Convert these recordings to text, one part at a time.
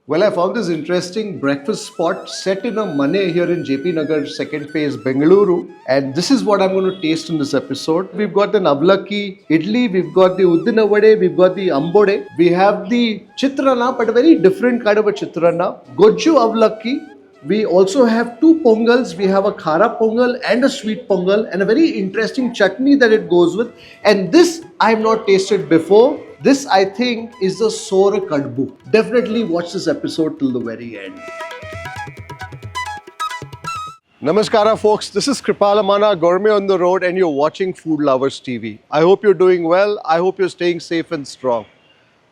Well, I found this interesting breakfast spot set in a Mane here in JP Nagar, second phase, Bengaluru. And this is what I'm going to taste in this episode. We've got an Avalakki idli, we've got the Uddina Vade, we've got the Ambode, we have the Chitrana, but a very different kind of a Chitrana. Gojju Avalakki. We also have two pongals. We have a khara pongal and a sweet pongal and a very interesting chutney that it goes with. And this I have not tasted before. This I think is the Sora Kadbu. Definitely watch this episode till the very end. Namaskara folks, this is Kripal Amanna, Gourmet on the road, and you're watching Food Lovers TV. I hope you're doing well. I hope you're staying safe and strong.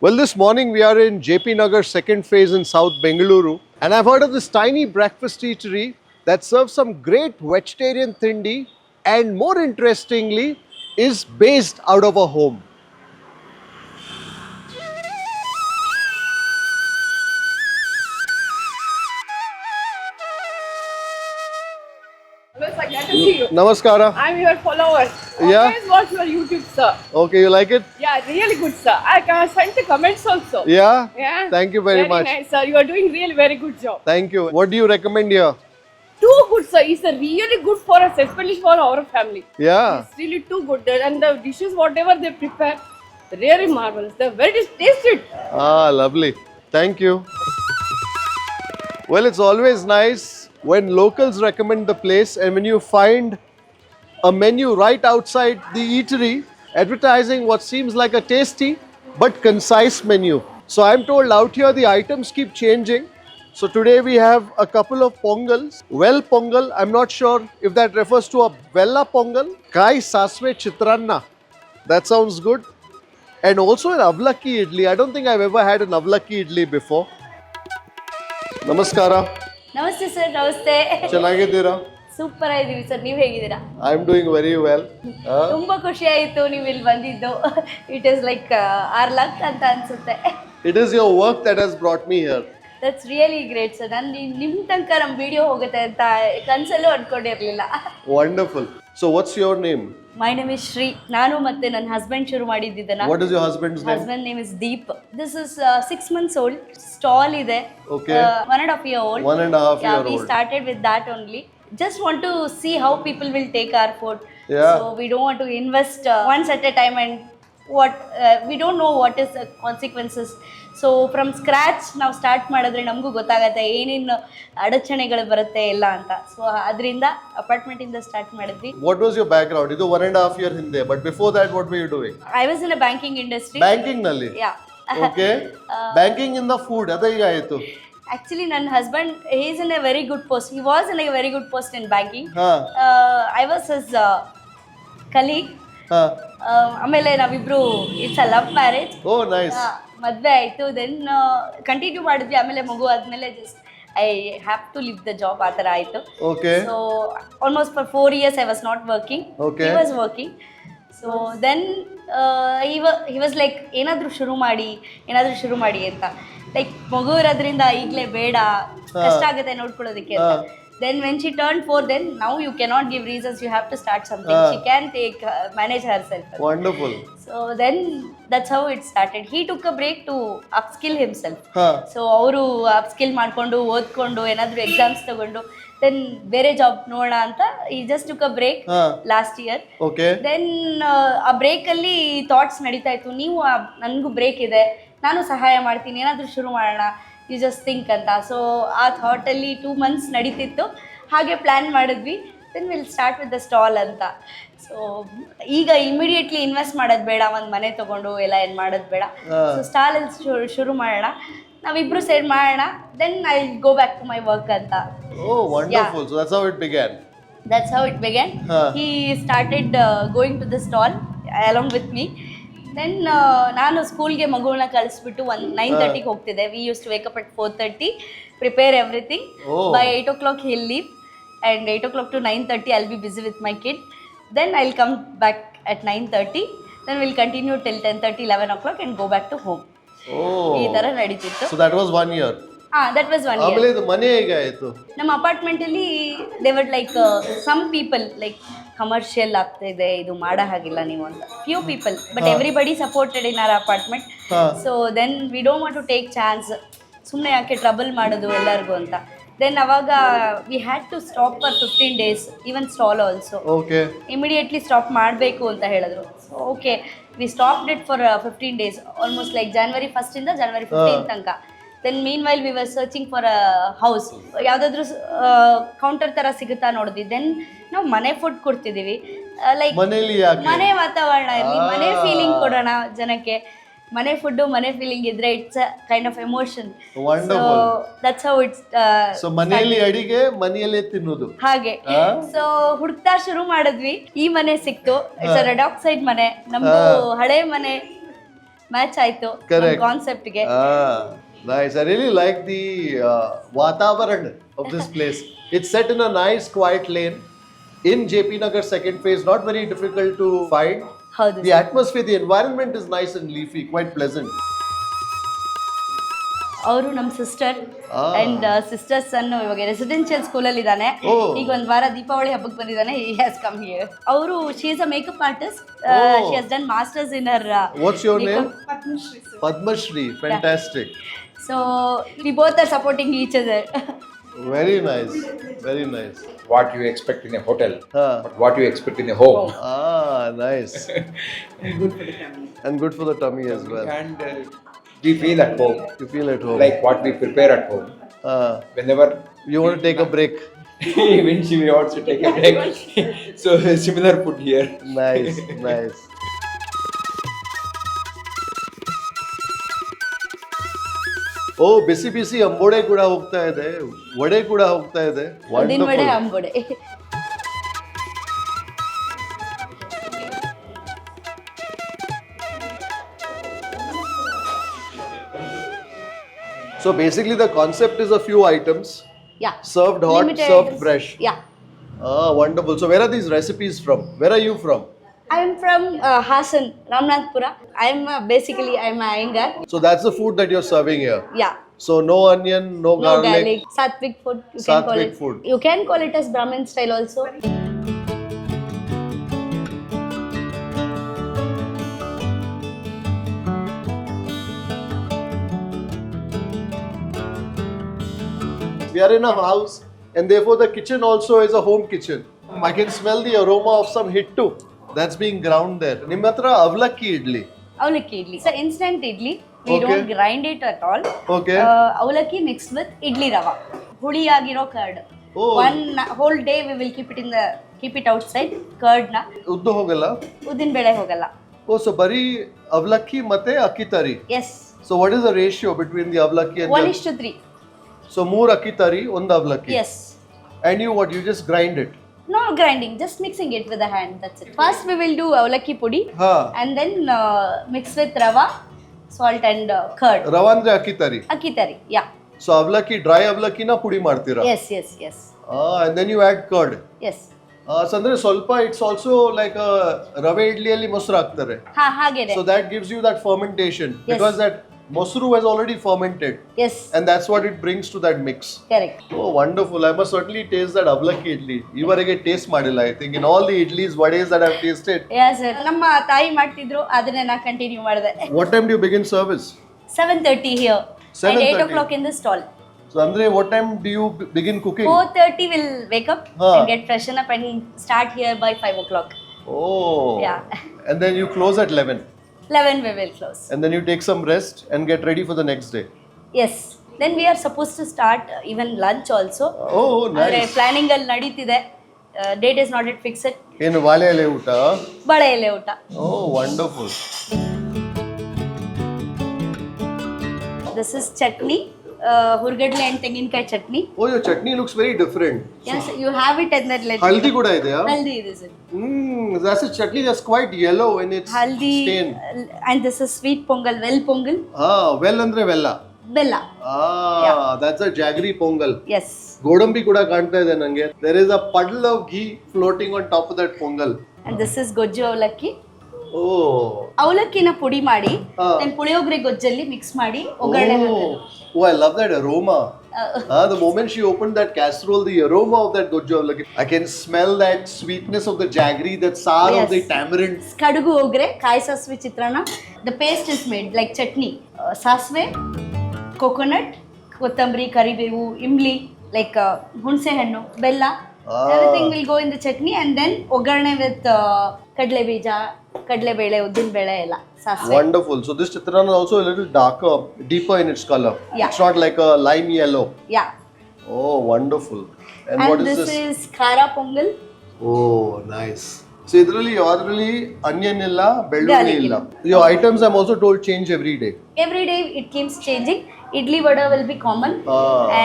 Well, this morning we are in JP Nagar second phase in South Bengaluru, and I've heard of this tiny breakfast eatery that serves some great vegetarian thindi and more interestingly is based out of a home. Hello, sir. Glad to see you. Namaskara. I'm your follower. Yeah? Always watch your YouTube, sir. Okay, you like it? Yeah, really good, sir. I can send the comments also. Yeah? Yeah. Thank you very much. Nice, sir. You are doing really very good job. Thank you. What do you recommend here? Too good, sir. It's really good for us, especially for our family. Yeah. It's really too good. And the dishes, whatever they prepare, really marvelous. They're very tasty. Ah, lovely. Thank you. Well, it's always nice when locals recommend the place and when you find a menu right outside the eatery advertising what seems like a tasty but concise menu. So I'm told out here the items keep changing. So today we have a couple of pongals. Well pongal, I'm not sure if that refers to a Vella pongal. Kai Sasve Chitranna. That sounds good. And also an Avalakki idli. I don't think I've ever had an Avalakki idli before. Namaskara. ನಮಸ್ತೆ sir ನಮಸ್ತೆ ಚೆನ್ನಾಗಿದ್ದೀರಾ? Super ಆಗಿದ್ದೀವಿ sir, ನೀವು ಹೇಗಿದ್ದೀರಾ? I am doing very well. ತುಂಬಾ ಖುಷಿ ಆಯಿತು ನೀವು ಇಲ್ಲಿ ಬಂದಿದ್ದು. It is like our luck ಅಂತ ಅನ್ಸುತ್ತೆ. It is your work that has brought me here. That's really great sir. ನಾನು ನಿಮ್ಮ ತನಕ ನಮ್ಮ ವಿಡಿಯೋ ಹೋಗುತ್ತೆ ಅಂತ ಕನಸಲ್ಲೂ ಅನ್ಕೊಂಡಿರಲಿಲ್ಲ. Wonderful. So what's your name? My name is Shri. ನಾನು ಮತ್ತೆ ನನ್ನ ಹಸ್ಬೆಂಡ್ ಶುರು ಮಾಡಿದ್ದಿದ್ದನ್ನ. What is your husband's name? Husband name is Deep. This is 6 months old. Stall ಇದೆ. Okay. 1.5 year old. 1.5 year old. We started with that only. Just want to see how people will take our food. Yeah. So we don't want to invest once at a time and what we don't know what is the consequences. So from scratch ನಾವು start ಮಾಡಿದ್ರೆ ನಮಗೂ ಗೊತ್ತಾಗತ್ತೆ ಏನೇನು ಅಡಚಣೆಗಳು ಬರುತ್ತೆ ಎಲ್ಲ ಅಂತ. So ಅದರಿಂದ ಅಪಾರ್ಟ್ಮೆಂಟಿಂದ ಸ್ಟಾರ್ಟ್ ಮಾಡಿದ್ವಿ. What was your background? ಇದು 1.5 year ಹಿಂದೆ. But before that, what were you doing? I was in a banking industry. Banking ನಲ್ಲಿ? Yeah. Okay. Banking in the food. ಅದೇ ಈಗ ಆಯಿತು. Actually, ನನ್ನ husband he is in a very good post. He was in a very good post in banking. I was his colleague. ಆಮೇಲೆ ನಾವಿಬ್ರು it's a love marriage. Oh nice. ಮದುವೆ ಆಯಿತು. Then continue ಮಾಡಿದ್ವಿ. ಆಮೇಲೆ ಮಗು ಆದಮೇಲೆ just I have to leave the job ಆ ಥರ ಆಯಿತು. Okay. So almost for 4 years I was not working. Okay. He was working. So then he was like ಏನಾದರೂ ಶುರು ಮಾಡಿ ಅಂತ. ಲೈಕ್ ಮಗು ಇರೋದ್ರಿಂದ ಈಗಲೇ ಬೇಡ, ಕಷ್ಟ ಆಗುತ್ತೆ ನೋಡ್ಕೊಳ್ಳೋದಕ್ಕೆ ಅಂತ. Then when she turned 4, then now you cannot give reasons, you have to start something. She can manage herself. Wonderful. So then that's how it started. He took a break to upskill himself. So ಅವರು upskill ಮಾಡ್ಕೊಂಡು ಓದ್ಕೊಂಡು ಏನಾದರೂ exams ತಗೊಂಡು then ಬೇರೆ job ನೋಡೋಣ ಅಂತ he just took a break last year. Okay. Then ಆ ಬ್ರೇಕಲ್ಲಿ thoughts ನಡೀತಾ ಇತ್ತು, ನೀವು ನನಗೂ ಬ್ರೇಕ್ ಇದೆ, ನಾನು ಸಹಾಯ ಮಾಡ್ತೀನಿ, ಏನಾದರೂ ಶುರು ಮಾಡೋಣ, ಯು ಜಸ್ಟ್ ಥಿಂಕ್ ಅಂತ. ಸೊ ಆ ಥಾಟಲ್ಲಿ 2 months ನಡೀತಿತ್ತು. ಹಾಗೆ ಪ್ಲ್ಯಾನ್ ಮಾಡಿದ್ವಿ. Then will start with the stall ಅಂತ. ಸೊ ಈಗ ಇಮಿಡಿಯೇಟ್ಲಿ ಇನ್ವೆಸ್ಟ್ ಮಾಡೋದು ಬೇಡ, ಒಂದು ಮನೆ ತೊಗೊಂಡು ಎಲ್ಲ ಏನು ಮಾಡೋದು ಬೇಡ. ಸೊ ಸ್ಟಾಲಲ್ಲಿ ಶುರು ಮಾಡೋಣ, ನಾವಿಬ್ಬರು ಸೇರಿ ಮಾಡೋಣ. Then I go back to my work ಅಂತ. Oh, wonderful. So that's how it began. That's how it began. He started going to the stall along with me. Then ನಾನು ಸ್ಕೂಲ್ಗೆ ಮಗುವನ್ನ ಕಳಿಸ್ಬಿಟ್ಟು 9:30ಗೆ ಹೋಗ್ತಿದ್ದೆ. We use to wake up at 4:30, prepare everything. By 8 o'clock he'll leave and 8 o'clock to 9:30 I'll be busy with my kid. Then I'll come back at 9:30. Then we'll continue till 10:30, 11 o'clock and go back to home. ಈ ಥರ ನಡೀತಿತ್ತು. So that was 1 year. that was 1 year. ಆಮೇಲೆ ಇದು ಮನೆ ಹೇಗೆ ಆಯಿತು? ನಮ್ಮ ಅಪಾರ್ಟ್ಮೆಂಟಲ್ಲಿ they were like some people like commercial ಆಗ್ತಿದೆ, ಇದು ಮಾಡೋ ಹಾಗಿಲ್ಲ ನೀವು ಅಂತ. Few people, but everybody supported in our apartment. So then we don't want to take chance. ಸುಮ್ಮನೆ ಯಾಕೆ ಟ್ರಬಲ್ ಮಾಡೋದು ಎಲ್ಲರಿಗೂ ಅಂತ. ದೆನ್ ಅವಾಗ we had to stop for 15 days, even stall also. Okay. Immediately stop ಮಾಡಬೇಕು ಅಂತ ಹೇಳಿದ್ರು. So okay, we stopped it for 15 days, almost like January 1st ಇಂದ January 15th ತನಕ. Then meanwhile we were searching for a house, ಯಾವುದಾದ್ರೂ counter ಥರ ಸಿಗುತ್ತಾ ನೋಡಿದ್ವಿ. Then ನಾವು ಮನೆ ಫುಡ್ ಕೊಡ್ತಿದ್ದೀವಿ, ಲೈಕ್ ಮನೆ ವಾತಾವರಣ ಇರಲಿ, ಮನೆ ಫೀಲಿಂಗ್ ಕೊಡೋಣ ಜನಕ್ಕೆ. ಮನೆ ಫುಡ್ಡು, ಮನೆ ಫೀಲಿಂಗ್ ಇದ್ರೆ it's a kind of emotion. So that's how it's. So ಮನೆಯಲ್ಲಿ ಅಡಿಗೆ, ಮನೆಯಲ್ಲೇ ತಿನ್ನೋದು ಹಾಗೆ. ಸೊ ಹುಡುಕ್ತಾ ಶುರು ಮಾಡಿದ್ವಿ, ಈ ಮನೆ ಸಿಕ್ತು. ಇಟ್ಸ್ ಅ ರೆಡ್ ಆಕ್ಸೈಡ್ ಮನೆ, ನಮ್ದು ಹಳೆ ಮನೆ ಮ್ಯಾಚ್ ಆಯ್ತು ಕಾನ್ಸೆಪ್ಟ್ಗೆ. Nice. I really like the Vatavaran of this place. It's set in a nice quiet lane in JP Nagar second phase. Not very difficult to find. The atmosphere, the environment is nice and leafy, quite pleasant. ಅವರು ನಮ್ಮ sister and sister ಸನ್ ಇವಾಗ residential ಸ್ಕೂಲಲ್ಲಿ ಇದ್ದಾನೆ. ಈಗ ಒಂದು ವಾರ ದೀಪಾವಳಿ ಹಬ್ಬಕ್ಕೆ ಬಂದಿದ್ದಾನೆ. He has come here. ಅವರು she is a makeup artist. She has done masters in her. What's your name? Padma Shree. Fantastic. So we both are supporting each other. Very nice. Very nice. What you expect in a hotel, but what you expect in a home. Nice. Good for the family. And good for the tummy as well. And we feel at home. You feel at home. Like what we prepare at home. Whenever you want to take a break. Even she wants to take a break. So similar food here. Nice, nice. ಓ ಬಿಸಿ ಬಿಸಿ ಅಂಬೋಡೆ ಕೂಡ ಹೋಗ್ತಾ ಇದೆ, ವಡೆ ಕೂಡ ಹೋಗ್ತಾ ಇದೆ. ಉದ್ದಿನ vada, ಅಂಬೋಡೆ. So basically the concept is a few items. Yeah. Served hot, Limited served items. fresh. Yeah. Wonderful. So where are these recipes from? Where are you from? I am from Hasan, Ramnathpura. I am basically I am a Iyengar. So that's the food that you're serving here. Yeah. So no onion, no No garlic. garlic. Sattvic food. You can call Sattvic it. food. You can call it as Brahmin style also. We are in a house, and therefore the kitchen also is a home kitchen. I can smell the aroma of some hittu that's being ground there. Nimatra Avalakki idli. Avalakki idli. It's an instant idli. We Okay. don't grind it at all. Okay. Avalakki mixed with idli rava. Hudi agiro curd. Oh. One whole day we will keep it outside. Curd na. Uddu hogala. Udin bede hogalla. Oh, so bari Avalakki ಮತ್ತೆ ಅಕ್ಕಿ ತರಿ. Yes. So what is the ratio between the Avalakki and 1:3. So ಮೂರು ಅಕ್ಕಿ ತರಿ, ಒಂದು Avalakki. Yes. And you just grind it? No grinding, just mixing it with the hand. That's it. First we will do Avalakki pudi, and then mix with rava, salt and curd. ರವ ಅಂದ್ರೆ ಅಕ್ಕಿ ತರಿ. Akki tari, yeah. So Avalakki, dry Avalakki na pudi ಮಾಡ್ತೀರಾ? Yes, yes, yes. And then you add curd. Yes. So ಅಂದ್ರೆ ಸ್ವಲ್ಪ it's also like ರವೆ ಇಡ್ಲಿಯಲ್ಲಿ ಮೊಸರು ಹಾಕ್ತಾರೆ. ಹಾಗೇನೆ. So that gives you that fermentation. Yes. Because that ಮೊಸರು has already fermented. Yes. And that's what it brings to that mix. Correct. Oh, wonderful. I must certainly taste that Avalakki idli. ಈವರೆಗೆ taste ಮಾಡಿಲ್ಲ. I think in all the idlis, vades that I've tasted. Yes, sir. ನಮ್ಮ ತಾಯಿ ಮಾಡ್ತಿದ್ರು, ಅದನ್ನೇ ನಾ continue ಮಾಡಿದೆ. What time do you begin service? 7:30 here. 7:30. And 8 o'clock in the stall. So Andre, what time do you begin cooking? 4:30 we'll wake up and get freshen up and start here by 5 o'clock. Oh. Yeah. And then you close at 11. 11 we will close. And then you take some rest and get ready for the next day. Yes. Then we are supposed to start even lunch also. Oh, nice. Planning ಅಲ್ಲಿ ನಡೀತಿದೆ. Date is not yet fixed. ಏನು ಬಾಳೆ ಎಲೆ ಊಟ? ಬಾಳೆ ಎಲೆ ಊಟ. Oh, wonderful. This is chutney. ಹುರ್ಗಡ್ಲೆ and ತೆಂಗಿನಕಾಯಿ chutney. Oh, your chutney looks very different. Yes, you have it and then let Haldi ಕೂಡ ಇದೆಯಾ? Haldi is it. That's a chutney that's quite yellow in its Haldi stain. and this is sweet pongal, well pongal. Well ಅಂದ್ರೆ ಬೆಲ್ಲ. ಬೆಲ್ಲ. That's a jaggery pongal. Yes. ಗೋಡಂಬಿ ಕೂಡ ಕಾಣ್ತಾ ಇದೆ ನನಗೆ. There is a puddle of ghee floating on top of that pongal. And this is Gojju Avalakki. Oh. ಅವಲಕ್ಕಿನ ಪುಡಿ ಮಾಡಿ then ಪುಳಿಯೋಗರೆ ಗೊಜ್ಜಲ್ಲಿ ಮಿಕ್ಸ್ ಮಾಡಿ ಒಗ್ಗರಣೆ ಹಾಕೋದು. Oh, I love that aroma. The moment she opened that casserole, the aroma of that Gojju Avalakki, I can smell that sweetness of the jaggery, that sour of the tamarind. ಕಡುಗು ಒಗ್ಗರೆ, ಕಾಯಿ ಸಾಸಿವೆ ಚಿತ್ರಾನ್ನ. The paste is made like chutney. ಸಾಸಿವೆ, coconut, ಕೊತ್ತಂಬರಿ, ಕರಿಬೇವು, ಇಂಬ್ಲಿ, like ಹುಣಸೆ ಹಣ್ಣು, ಬೆಲ್ಲ, everything will go in the chutney and then ಒಗ್ಗರಣೆ with ಕಡಲೆ ಬೀಜ, ಕಡಲೆ ಬೇಳೆ, ಉದ್ದಿನ ಬೇಳೆ ಎಲ್ಲ, ಸಾಸಿವೆ. Wonderful. So this chitrana is also a little darker, deeper in its color. Yeah. It's not like a lime yellow. Yeah. Oh, wonderful. And what is this? This is khara pongal. Oh, nice. So idರಲ್ಲಿ ಯಾವ್ದ್ರಲ್ಲಿ onion ಇಲ್ಲ, ಬೆಳ್ಳುಳ್ಳಿ ಇಲ್ಲ. Your items I'm also told change every day. Every day it keeps changing. Idli vada will be common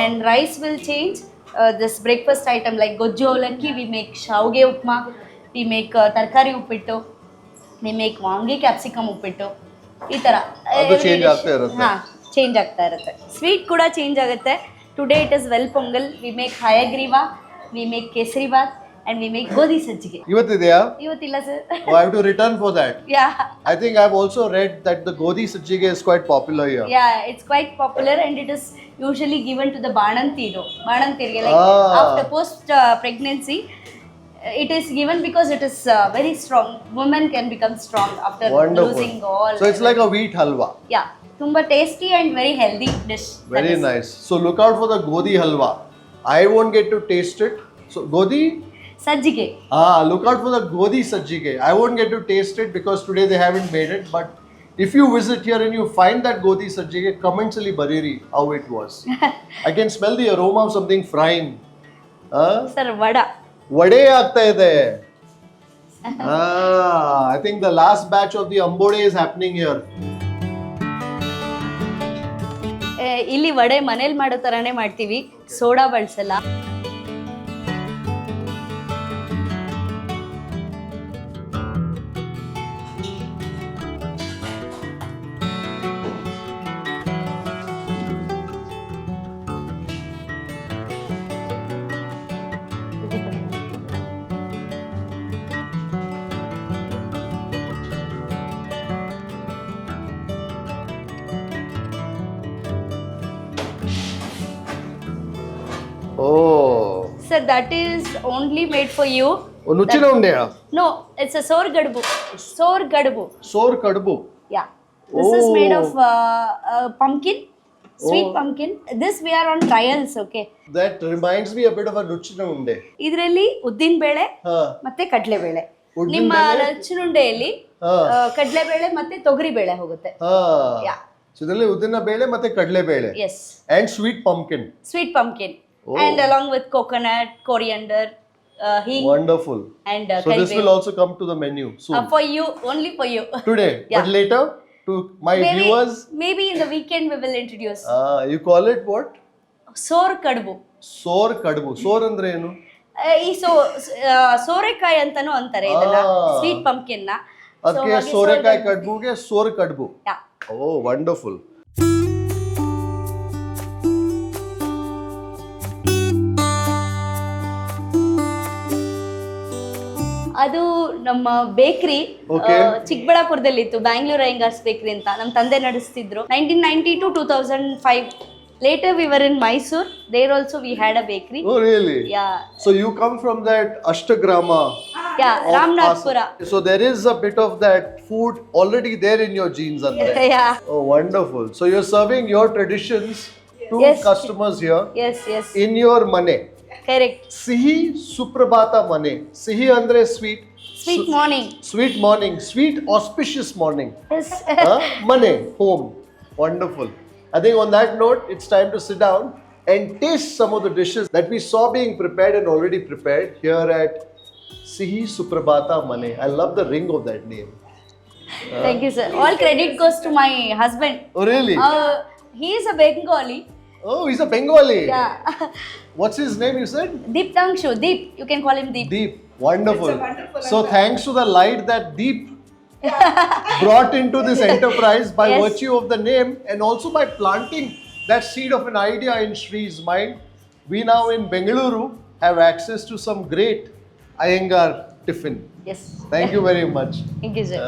and rice will change. This breakfast item like Gojju Avalakki, we make shavge upma, we make tarkari uppittu, we make wangi capsicum uppittu. ಈ ತರ ಅದು change ಆಗ್ತಾ ಇರುತ್ತೆ. ಹಾ, change ಆಗ್ತಾ ಇರುತ್ತೆ. Sweet ಕೂಡ change ಆಗುತ್ತೆ. Today it is well pongal, we make hayagriva, we make kesari bath and we make ಗೋಧಿ ಸಜ್ಜಿಗೆ. ಇವತ್ತಿದೆಯಾ? ಇವತ್ತಿಲ್ಲ sir. Oh, I have to return for that. Yeah. I think I've also read that the ಗೋಧಿ ಸಜ್ಜಿಗೆ is quite popular here. Yeah, it's quite popular and it is usually given to the ಬಾಣಂತಿರು. ಬಾಣಂತಿರಿಗೆ like after post pregnancy it is given because it is very strong. Women can become strong after losing all. So it's like a wheat halwa. Yeah, ತುಂಬಾ tasty and very healthy dish. Very nice. So look out for the ಗೋಧಿ halwa. I won't get to taste it. So ಗೋಧಿ ಸಜ್ಜಿಗೆ. Look out for the ಗೋಧಿ ಸಜ್ಜಿಗೆ. I won't get to taste it because today they haven't made it. But if you visit here and you find that ಗೋಧಿ ಸಜ್ಜಿಗೆ, comments ಅಲ್ಲಿ ಬರೀರಿ how it was. I can smell the aroma of something frying. Sir, vada. Vada ಆಗ್ತಾ ಇದೆ. I think the last batch of the ambode is happening here. ಇಲ್ಲಿ ವಡೆ ಮನೇಲಿ ಮಾಡೋ ತರಾನೇ ಮಾಡ್ತೀವಿ, ಸೋಡಾ ಬಳಸಲ್ಲ. Oh. Sir, that is only made for you. ನುಚ್ಚಿನ ಉಂಡೆಯಾ? No, it's a sour gadbu. Sour gadbu. Sour kadbu. Yeah. This is made of pumpkin, sweet pumpkin. This we are on trials, okay. That reminds me a bit of a Nuchchina ಉಂಡೆ. ಇದರಲ್ಲಿ ಉದ್ದಿನ ಬೇಳೆ ಮತ್ತೆ ಕಡಲೆ ಬೇಳೆ. ನಿಮ್ಮ ನುಚ್ಚಿನ ಉಂಡೆಯಲ್ಲಿ ಕಡಲೆ ಬೇಳೆ ಮತ್ತೆ ತೊಗರಿ ಬೇಳೆ ಹೋಗುತ್ತೆ. Yeah. So ಇದರಲ್ಲಿ ಉದ್ದಿನ ಬೇಳೆ ಮತ್ತೆ ಕಡಲೆ ಬೇಳೆ. Yes. And sweet pumpkin. Sweet pumpkin. And along with coconut, coriander, hing. Wonderful. And so this will also come to the menu soon. For you, only for you. Today, Yeah. but later to my viewers. Maybe in the weekend we will introduce. You call it what? Sour kadbu. Sour kadbu. Sour ಅಂದ್ರೆ ಏನು? ಈ ಸೋರೆಕಾಯಿ ಅಂತಾನೂ ಅಂತಾರೆ ಇದನ್ನ, sweet pumpkin ನ. ಅದಕ್ಕೆ ಸೋರೆಕಾಯಿ ಕಡ್ಬುಗೆ ಸೋರ್ ಕಡ್ಬು. Oh, wonderful. ಅದು ನಮ್ಮ ಬೇಕರಿ ಚಿಕ್ಕಬಳ್ಳಾಪುರದಲ್ಲಿ ಇತ್ತು, ಬ್ಯಾಂಗ್ಳೂರ್ ಅಯ್ಯಂಗಾರ್ಸ್ ಬೇಕರಿ ಅಂತ. ನಮ್ಮ ತಂದೆ ನಡೆಸ್ತಿದ್ರು 1990 to 2005. Later we were in Mysore. There also we had a bakery. Oh really? Yeah. So you come from that Ashtagrama. Yeah, Ramnathpura. So there is a bit of that food already there in your genes, andre. Yeah. Oh, wonderful. So you're serving your traditions to customers here. Yes, yes. In your mane. Correct. Sihi Suprabhatam Mane. Sihi andre sweet. Sweet morning. Sweet morning. Sweet auspicious morning. Yes. Mane, home. Wonderful. I think on that note, it's time to sit down and taste some of the dishes that we saw being prepared and already prepared here at Sihi Suprabhatam Mane. I love the ring of that name. Thank you, sir. All credit goes to my husband. Oh, really? He is a Bengali. Oh, he's a Bengali. Yeah. What's his name, you said? Deep Tangshu. Deep. You can call him Deep. Deep. Wonderful. So thanks to the light that Deep brought into this enterprise by virtue of the name and also by planting that seed of an idea in Shree's mind, we now in Bengaluru have access to some great Iyengar tiffin. Yes. Thank you very much. Thank you, sir.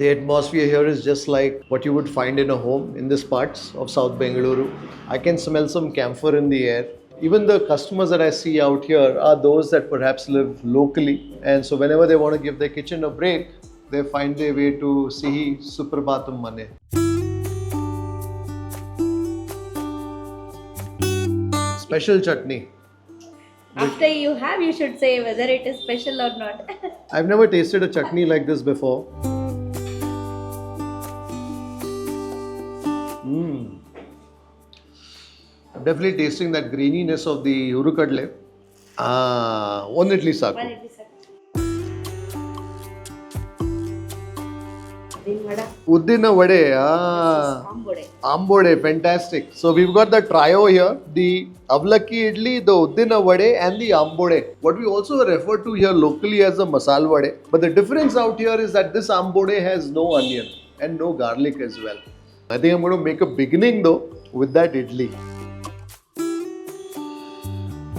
The atmosphere here is just like what you would find in a home in these parts of South Bengaluru. I can smell some camphor in the air. Even the customers that I see out here are those that perhaps live locally, and so whenever they want to give their kitchen a break, they find their way to Sihi Suprabhatham Mane. Special chutney. After you have, you should say whether it is special or not. I've never tasted a chutney like this before. I'm definitely tasting that graininess of the urukadle. One idli saku. One idli saku. Din vada. Uddina vade. Ambode. Ambode, fantastic. So we've got the trio here, the Avalakki idli, the Uddina vade and the ambode. What we also refer to here locally as the masal vade. But the difference out here is that this ambode has no onion and no garlic as well. I think I'm going to make a beginning though with that idli.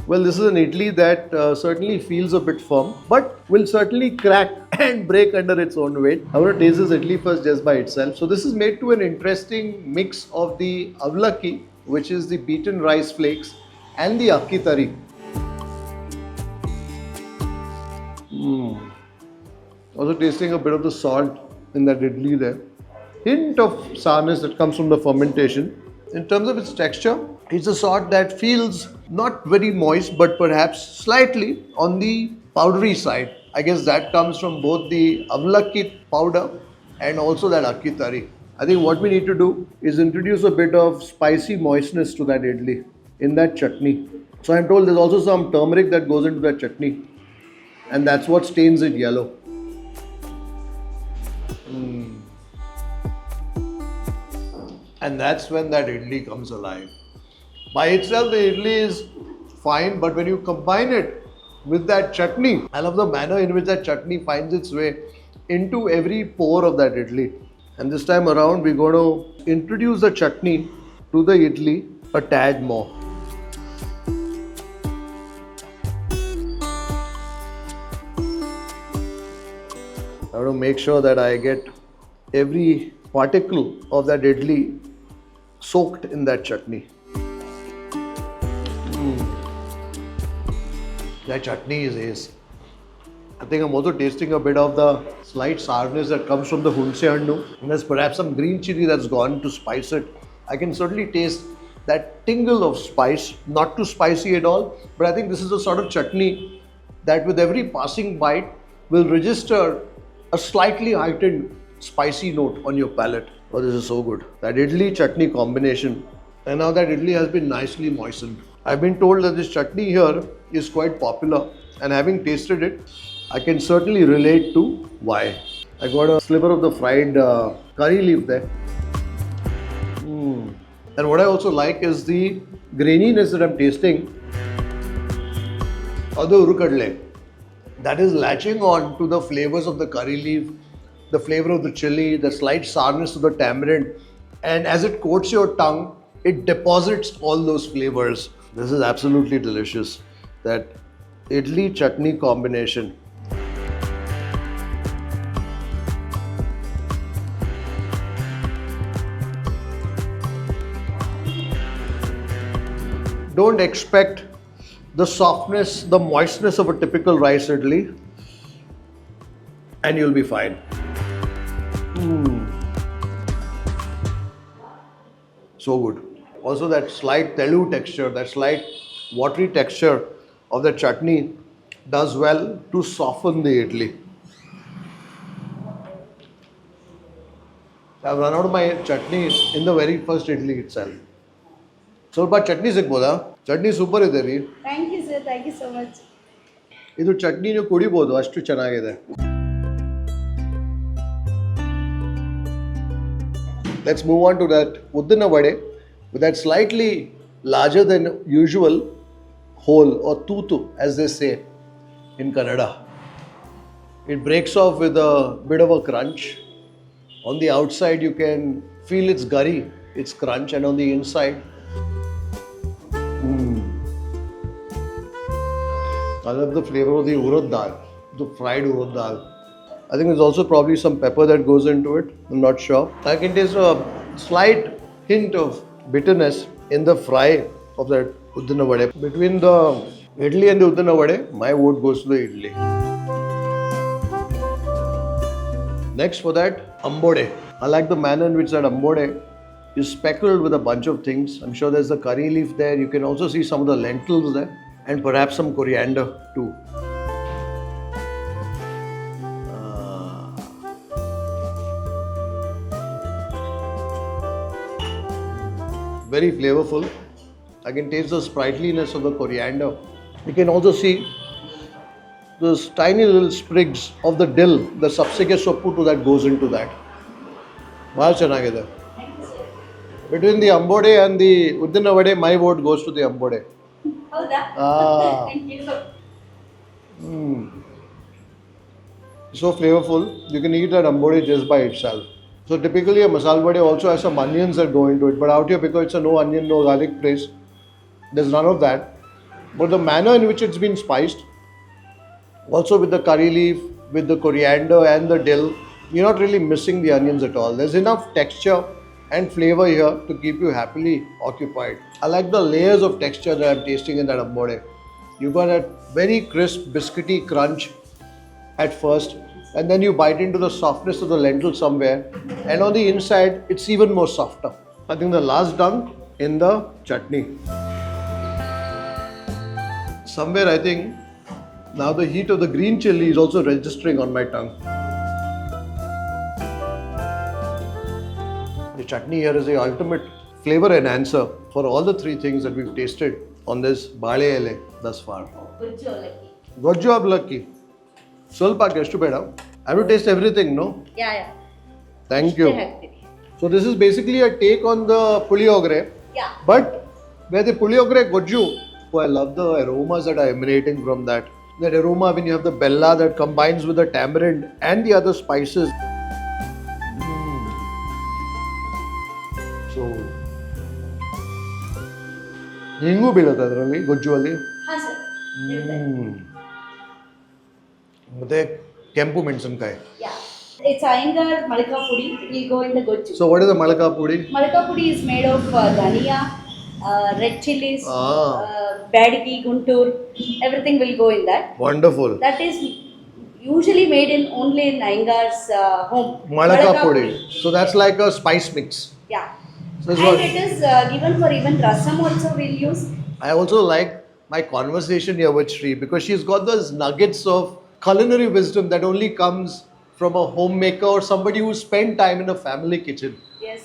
Well, this is an idli that certainly feels a bit firm, but will certainly crack and break under its own weight. I want to taste this idli first just by itself. So this is made to an interesting mix of the Avalakki, which is the beaten rice flakes, and the akki tari. Also tasting a bit of the salt in that idli there. Hint of sourness that comes from the fermentation. In terms of its texture, it's a sort that feels not very moist, but perhaps slightly on the powdery side. I guess that comes from both the Avalakki powder and also that akki tari. I think what we need to do is introduce a bit of spicy moistness to that idli in that chutney. So I'm told there's also some turmeric that goes into that chutney, and that's what stains it yellow. And that's when that idli comes alive. By itself, the idli is fine, but when you combine it with that chutney, I love the manner in which that chutney finds its way into every pore of that idli. And this time around, we're going to introduce the chutney to the idli a tad more. I want to make sure that I get every particle of that idli soaked in that chutney. That chutney is ace. I think I'm also tasting a bit of the slight sourness that comes from the hunse handu. And there's perhaps some green chili that's gone to spice it. I can certainly taste that tingle of spice, not too spicy at all, but I think this is a sort of chutney that with every passing bite will register a slightly heightened spicy note on your palate. Oh, this is so good. That idli chutney combination. And now that idli has been nicely moistened. I've been told that this chutney here is quite popular, and having tasted it, I can certainly relate to why. I got a sliver of the fried curry leaf there. And what I also like is the graininess that I'm tasting of the urukadle. That is latching on to the flavors of the curry leaf, the flavor of the chili, the slight sourness of the tamarind, and as it coats your tongue, it deposits all those flavors. This is absolutely delicious. That idli chutney combination. Don't expect the softness, the moistness of a typical rice idli, and you'll be fine. So good. Also that slight telu texture, that slight watery texture of the chutney does well to soften the idli. I've run out of my chutney in the very first idli itself. So, but chutney sikboda. Chutney super ಇದೆ ರೀ. Thank you, sir. Thank you so much. ಇದು ಚಟ್ನಿ ನೀವು ಕುಡಿಬೋದು, ಅಷ್ಟು ಚೆನ್ನಾಗಿದೆ. Let's move on to that uddina vade with that slightly larger than usual hole or tutu, as they say in Kannada. It breaks off with a bit of a crunch. On the outside you can feel its gurry, its crunch, and on the inside I love the flavor of the urad dal, the fried urad dal. I think there's also probably some pepper that goes into it. I'm not sure. I can taste a slight hint of bitterness in the fry of that uddina vade. Between the idli and the uddina vade, my vote goes to the idli. Next for that, ambode. I like the manner in which that ambode is speckled with a bunch of things. I'm sure there's the curry leaf there. You can also see some of the lentils there and perhaps some coriander too. Very flavorful. I can taste the sprightliness of the coriander. You can also see those tiny little sprigs of the dill, the sapsige soppu that goes into that. Bahal chanagide. Between the ambode and the uddina vade, my vote goes to the ambode. ಹೌದಾ? Ah. Thank you. So flavorful. You can eat that ambode just by itself. So typically a masala vade also has some onions that go into it, but out here because it's a no onion, no garlic place, there's none of that. But the manner in which it's been spiced, also with the curry leaf, with the coriander and the dill, you're not really missing the onions at all. There's enough texture and flavor here to keep you happily occupied. I like the layers of texture that I'm tasting in that ambode. You got that very crisp, biscuity crunch at first, and then you bite into the softness of the lentil somewhere, and on the inside, it's even more softer. I think the last dunk in the chutney. Somewhere I think now the heat of the green chilli is also registering on my tongue. The chutney here is the ultimate flavor enhancer for all the three things that we've tasted on this bale ele thus far. Gojju Avalakki. Gojju Avalakki. ಸ್ವಲ್ಪ ಎಷ್ಟು ಬೇಡ. I have to taste everything, no? Yeah, yeah. Thank you. ಅಷ್ಟೇ ಹಾಕ್ತೀನಿ. So this is basically a take on the puliyogre, Yeah. but where the puliyogre Gojju, oh, I love the aromas that are emanating from that. That aroma when you have the bella that combines with the tamarind and the other spices. So, ಹಿಂಗು ಬೀಳುತ್ತೆ ಅದರಲ್ಲಿ ಗೊಜ್ಜು ಅಲ್ಲಿ. ಹಾ sir. ಮತ್ತೆ ಕೆಂಪು ಮೆಣಸಿನಕಾಯಿ. Yeah. It's Iyengar Malika Pudi. It will go in the Gojju. So what is the malaka pudi? Malika Pudi is made of dhania, red chilies, Ah. badgi, guntur. Everything will go in that. Wonderful. That is usually made in only in Iyengar's home. Malaka pudi. So that's like a spice mix. Yeah. So it's And what- it is given for even rasam also we'll use. I also like my conversation here with Shree because she's got those nuggets of culinary wisdom that only comes from a homemaker or somebody who spent time in a family kitchen. Yes.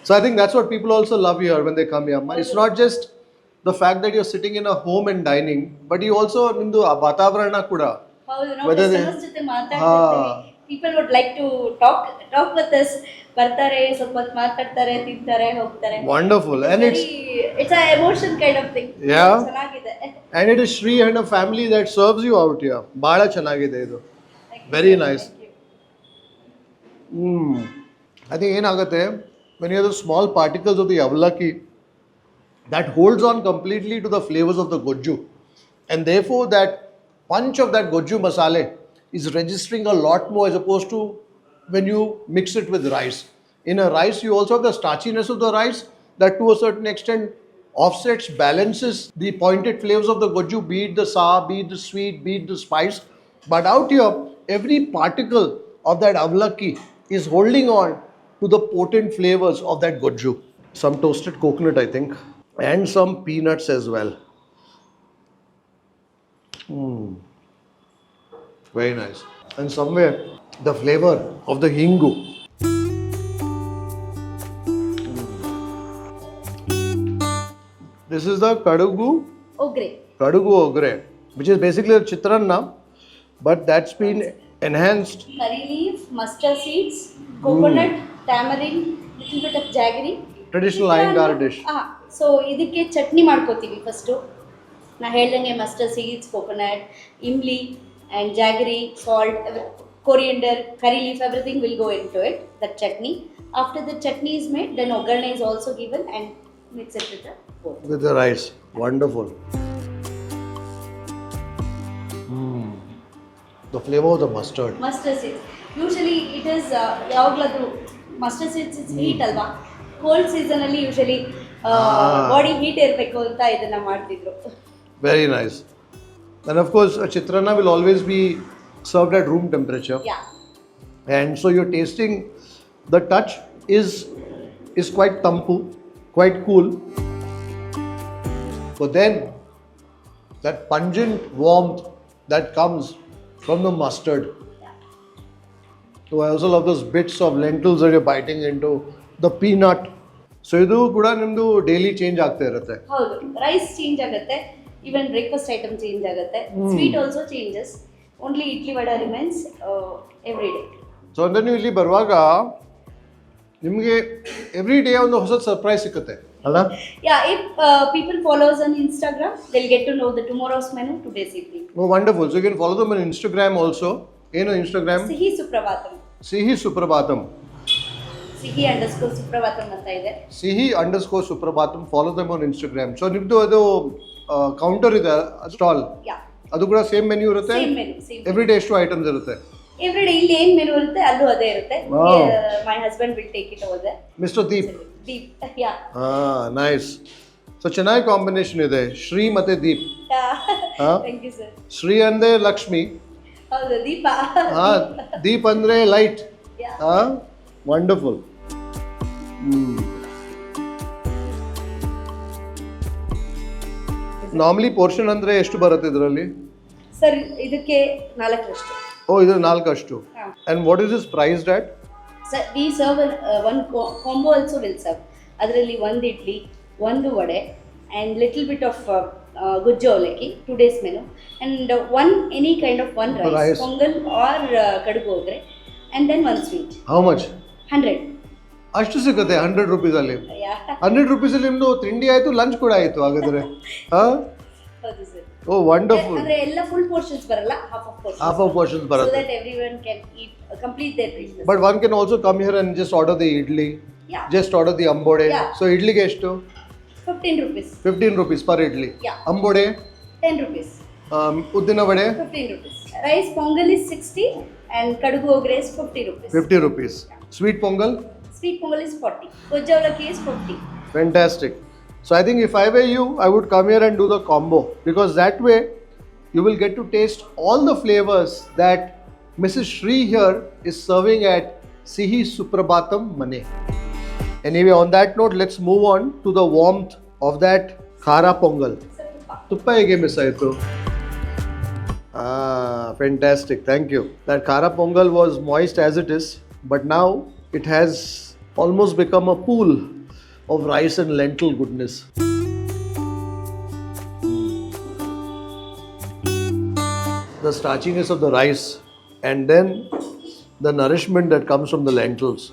So I think that's what people also love here when they come here. It's not just the fact that you're sitting in a home and dining, but you also into a vatavaranna kuda. ಹೌದು ನಾವು Whether they- customers ಜೊತೆ ಮಾತಾಡ್ತಿರ್ತೀವಿ. People would like to talk with us. ಬರ್ತಾರೆ ಸ್ವಲ್ಪ ಹೊತ್ತು ಮಾತಾಡ್ತಾರೆ ತಿಂತಾರೆ ಹೋಗ್ತಾರೆ. Wonderful. And it's an emotion kind of thing. Yeah. ಚೆನ್ನಾಗಿದೆ. and it is Shree and a family that serves you out here. Bala chanagide idu. Thank you. Very nice. Thank you. I think ಏನಾಗುತ್ತೆ when you have the small particles of the Avalakki that holds on completely to the flavors of the Gojju, and therefore that punch of that Gojju masale is registering a lot more as opposed to when you mix it with rice. In a rice you also have the starchiness of the rice that to a certain extent offsets, balances the pointed flavors of the Gojju, be it the sour, be it the sweet, be it the spice. But out here, every particle of that Avalakki is holding on to the potent flavors of that Gojju. Some toasted coconut, I think, and some peanuts as well. Very nice. And somewhere, the flavor of the hingu. This is the kadugu ogre, which is basically a chitranna, but that's been enhanced. Curry leaf, mustard seeds, coconut, tamarind, little bit of jaggery. Traditional Iyengar dish. So ಇದಕ್ಕೆ ಚಟ್ನಿ ಮಾಡ್ಕೋತೀವಿ first. ನಾ ಹೇಳ್ದಂಗೆ mustard seeds, coconut, imli and jaggery, salt, coriander, curry leaf, everything will go into it, that chutney. After the chutney is made, then ಒಗ್ಗರಣೆ is also given and mix it with the both. With the rice. Wonderful. The flavor of the mustard. Mustard seeds. Usually it is ಯಾವಾಗಲಾದರೂ mustard seeds is heat ಅಲ್ವಾ, cold ಸೀಸನಲ್ಲಿ usually body heat ಇರಬೇಕು ಅಂತ ಇದನ್ನ ಮಾಡ್ತಿದ್ರು. Very nice. And of course, a chitrana will always be served at room temperature. Yeah. And so you're tasting, the touch is quite tampu, quite cool. But then that pungent warmth that comes from the mustard. So I also love those bits of lentils that you're biting into, the peanut. So ಇದು ಕೂಡ ನಿಮ್ಮದು daily change ಆಗ್ತಾ ಇರುತ್ತೆ. ಹೌದು, rice change ಆಗುತ್ತೆ, even breakfast item change ಆಗುತ್ತೆ, sweet also changes, only idli vada remains every day. So ಅಂದರೆ ನೀವು ಇಲ್ಲಿ ಬರುವಾಗ ನಿಮಗೆ ಎವ್ರಿ ಡೇ ಒಂದು ಹೊಸ ಸರ್ಪ್ರೈಸ್ ಸಿಕ್ಕುತ್ತೆ ಅಲ್ಲ? If people follows on Instagram they will get to know the tomorrow's menu today's evening. Oh wonderful. So you can follow them on Instagram also. ಏನು ಇನ್ಸ್ಟಾಗ್ರಾಮ್? ಸಿಹಿ ಸುಪ್ರಭಾತಂ. ಸಿಹಿ ಸುಪ್ರಭಾತಂ. ಸಿಹಿ ಅಂಡರ್ಸ್ಕೋರ್ ಸುಪ್ರಭಾತಂ ಅಂತ ಇದೆ. Sihi underscore Suprabhatam. Follow them on Instagram. So ನಿಮ್ಮದು ಅದು counter ಇದೆ stall, ಅದು ಕೂಡ ಸೇಮ್ ಮೆನ್ಯೂ ಇರುತ್ತೆ? Same menu, same every day ಎಷ್ಟು ಐಟಮ್ಸ್ ಇರುತ್ತೆ? ಎವ್ರಿ ಡೇ ಇಲ್ಲಿ ಏನು ಮೆನು ಇರುತ್ತೆ ಅಲ್ಲೂ ಅದೇ ಇರುತ್ತೆ. My husband will take it over. Mister Deep. Yeah. Nice. So ಚೆನ್ನಾಗಿ ಕಾಂಬಿನೇಷನ್ ಇದೆ, ಶ್ರೀ ಮತ್ತೆ Deep. Thank you sir. Shri ಅಂದ್ರೆ ಲಕ್ಷ್ಮಿ, ಹೌದು, ದೀಪ. ದೀಪ್ ಅಂದ್ರೆ ಲೈಟ್. ವಂಡರ್ಫುಲ್. ನಾರ್ಮಲಿ ಪೋರ್ಷನ್ ಅಂದ್ರೆ ಎಷ್ಟು ಬರುತ್ತೆ ಇದರಲ್ಲಿ? ಸರ್ ಇದಕ್ಕೆ 4ರಷ್ಟು. ಓ, ಇದು 4 and what is this priced at? Sir V serve one combo also will serve. ಅದರಲ್ಲಿ ಒಂದು ಇಡ್ಲಿ, ಒಂದು vada and little bit of Gojju Avalakki, 2 days menu, and one any kind of one rice, pongal or kadugu ogre, and then one sweet. How much? 100. ಅಷ್ಟು ಸಿಗುತ್ತೆ 100 rupees ಅಲ್ಲಿ? 100 rupees ಅಲ್ಲಿ ನಿಮ್ದು ತಿಂಡಿ ಆಯ್ತು, ಲಂಚ್ ಕೂಡ ಆಯ್ತು ಹಾಗಾದ್ರೆ. ಹೌದು ಸರ್. ಓ ವಂಡರ್ಫುಲ್. ಅಂದ್ರೆ ಎಲ್ಲ ಫುಲ್ ಪೋರ್ಷನ್ಸ್ ಬರಲ್ಲ, half of portions ಬರುತ್ತೆ, so that everyone can eat complete their business. But one can also come here and just order the idli, just order the ambode. So idliಗೆ ಎಷ್ಟು? 15 rupees. 15 rupees per idli. Ambode 10 rupees. Uddina vade 15 rupees. Rice pongal is 60 and kadugu ogre is 50 rupees. 50 rupees. Sweet pongal? Sweet pongal is 40. Gojju Avalakki is 50. Fantastic. So I think if I were you, I would come here and do the combo, because that way you will get to taste all the flavors that Mrs. Shree here is serving at Sihi Suprabhatam Mane. Anyway, on that note, let's move on to the warmth of that khara pongal. Tuppa hege miss aitu. Fantastic. Thank you. That khara pongal was moist as it is, but now it has almost become a pool of rice and lentil goodness. The starchiness of the rice and then the nourishment that comes from the lentils.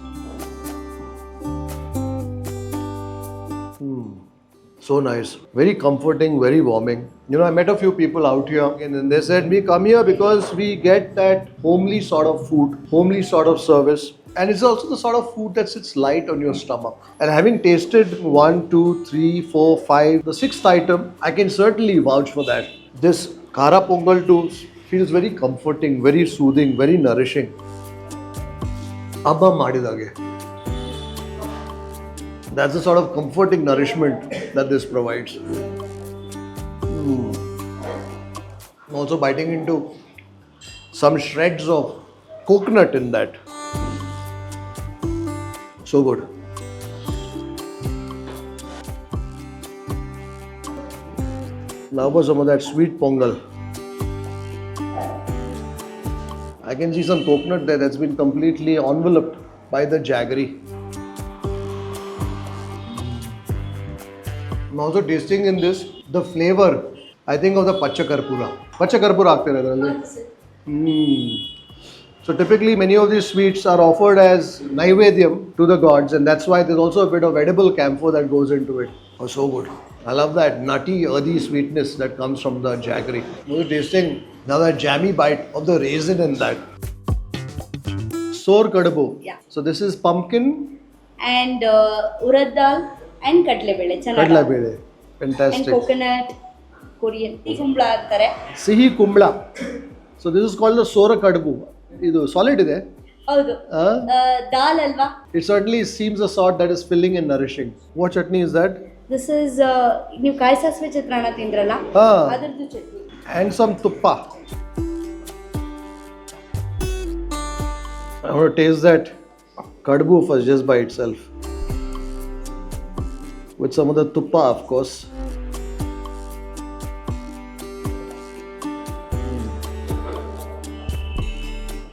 So nice, very comforting, very warming. You know, I met a few people out here and they said we come here because we get that homely sort of food, homely sort of service, and it's also the sort of food that sits light on your stomach. And having tasted 1, 2, 3, 4, 5, the 6th item, I can certainly vouch for that. This khara pongal too feels very comforting, very soothing, very nourishing. Abba madidage. That's the sort of comforting nourishment that this provides. I'm also biting into some shreds of coconut in that. So good. Now for some of that sweet pongal. I can see some coconut there that's been completely enveloped by the jaggery. I'm also tasting in this the flavor, I think, of the pacha karpura. Pacha karpura aagte hai adರಲ್ಲಿ. So typically many of these sweets are offered as naivedyam to the gods, and that's why there's also a bit of edible camphor that goes into it. Oh, so good. I love that nutty, earthy sweetness that comes from the jaggery. I'm also tasting now that jammy bite of the raisin in that. Sor kadabu. So this is pumpkin and urad dal and kadlebele. Kadlebele. Fantastic. And coconut, Korean. Kumbla antare. Sihi kumbla. So this is called the sora kadabu. Idu solid ide. ಹೌದು, ದಾಲ್ ಅಲ್ವಾ? It certainly seems a sort that is filling and nourishing. What chutney is that? This is ನೀವು ಕಾಯಿ ಸಾಸಿವೆ ಚಿತ್ರಾನ್ನ ತಿಂದ್ರಲ್ಲ, ಅದರದ್ದು chutney. And some tuppa. I want to taste that kadbu first, just by itself. With some of the tuppa, of course.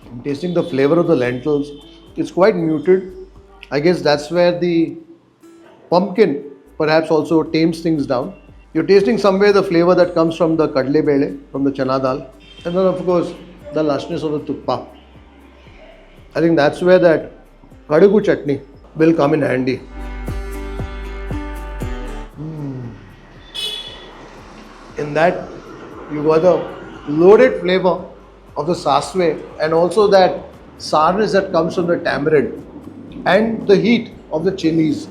I'm tasting the flavor of the lentils. It's quite muted. I guess that's where the pumpkin perhaps also tames things down. You're tasting somewhere the flavor that comes from the kadle bele, from the chana dal, and then of course the lushness of the tuppa. I think that's where that kadagu chutney will come in handy. In that, you got the loaded flavor of the sasve and also that sourness that comes from the tamarind and the heat of the chilies.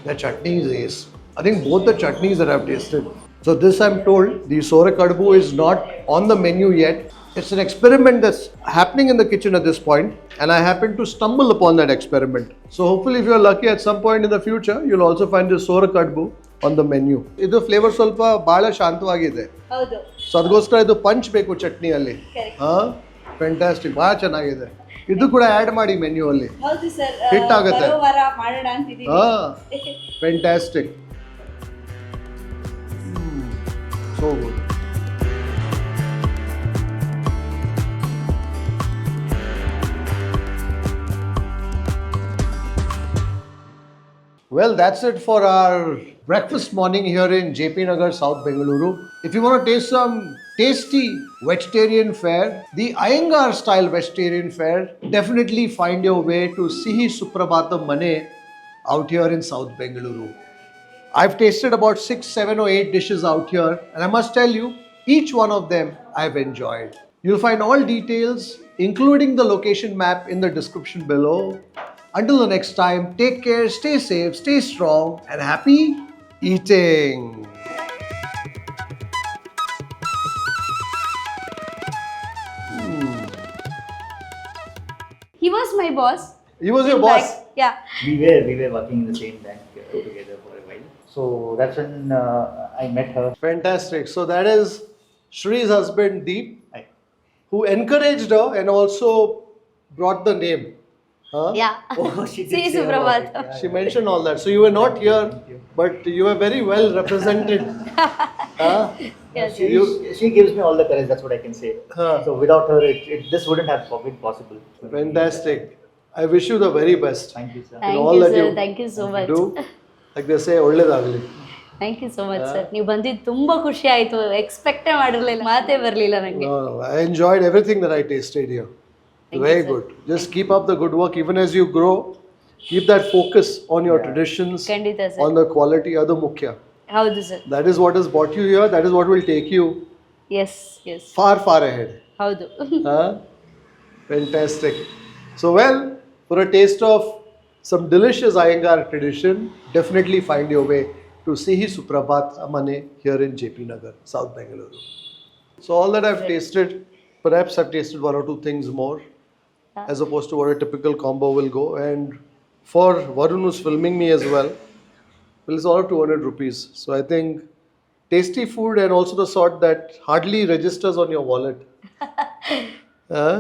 The chutney is ace. I think both the chutneys that I've tasted. So this I'm told, the sore kadbu is not on the menu yet. It's an experiment that's happening in the kitchen at this point, and I happened to stumble upon that experiment. So hopefully if you're lucky at some point in the future, you'll also find the sore kadbu on the menu. Idu flavor ಸ್ವಲ್ಪ ಬಹಳ ಶಾಂತವಾಗಿದೆ. ಹೌದು. So ಅದಕ್ಕೋಸ್ಕರ ಇದು punch ಬೇಕು ಚಟ್ನಿಯಲ್ಲಿ. Fantastic, ಬಹಳ ಚೆನ್ನಾಗಿದೆ. ಇದು ಕೂಡ ಆ್ಯಡ್ ಮಾಡಿ ಮೆನ್ಯೂ ಅಲ್ಲಿ. ಹೌದು ಸರ್. ಹಿಟ್ ಆಗುತ್ತೆ. ಬರೋ ವಾರ ಮಾಡೋಣ ಅಂತಿದ್ದೀವಿ. Fantastic. So good. Well, that's it for our breakfast morning here in JP Nagar, South Bengaluru. If you want to taste some tasty vegetarian fare, the Iyengar style vegetarian fare, definitely find your way to Sihi Suprabhatham Mane out here in South Bengaluru. I've tasted about 6, 7 or 8 dishes out here, and I must tell you, each one of them I've enjoyed. You'll find all details, including the location map, in the description below. Until the next time, take care, stay safe, stay strong, and happy eating. He was my boss. He was your In boss? fact, yeah. We were working in the same bank together for a while. So that's when I met her. Fantastic. So that is Shree's husband, Deep, Hi. who encouraged her and also brought the name. Huh? Yeah. Oh, she did Sihi say about it. Suprabhatam. Yeah, She yeah. mentioned all that. So you were not here, but you were very well represented. Huh? Yes. She gives me all the courage, that's what I can say. Huh. So without her, this wouldn't have been possible. Fantastic. I wish you the very best. Thank you, sir. Thank all you, that sir. you Thank you so much. Do, like they say, ಒಳ್ಳೆದಾಗಲಿ. Thank you so much sir. ನೀವು ಬಂದಿದ್ದು ತುಂಬ ಖುಷಿ ಆಯಿತು. ಎಕ್ಸ್ಪೆಕ್ಟೇ ಮಾಡಿರಲಿಲ್ಲ, ಮಾತೇ ಬರಲಿಲ್ಲ ನನಗೆ. No, I enjoyed everything that I tasted here. Thank Very you, sir. good. Just keep up the good work. Even as you grow, keep that focus on your traditions, ಖಂಡಿತ sir. on the quality. Adu mukhya. ಹೌದು sir. That is what has brought you here. That is what will take you S S. far, far ahead. ಹೌದು. Huh? Fantastic. So, well, for a taste of some delicious Iyengar tradition, definitely find your way to Sihi Suprabhatam Mane here in JP Nagar, South Bengaluru. So, all that I've tasted, perhaps I've tasted 1 or 2 things more, as opposed to what a typical combo will go. And for Varun, who's filming me as well, it's all 200 rupees. So, I think tasty food and also the sort that hardly registers on your wallet. Huh?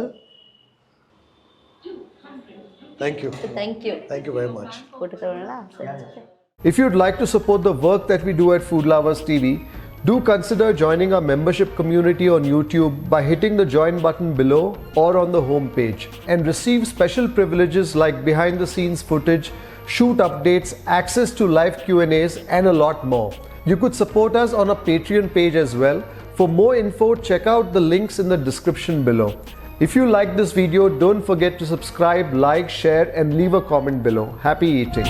Thank you. Thank you. Thank you very much. ಊಟ ತಗೊಳ್ಳೋಣ sir. If you'd like to support the work that we do at Food Lovers TV, do consider joining our membership community on YouTube by hitting the join button below or on the home page, and receive special privileges like behind the scenes footage, shoot updates, access to live Q&As, and a lot more. You could support us on our Patreon page as well. For more info, check out the links in the description below. If you like this video, don't forget to subscribe, like, share, and leave a comment below. Happy eating.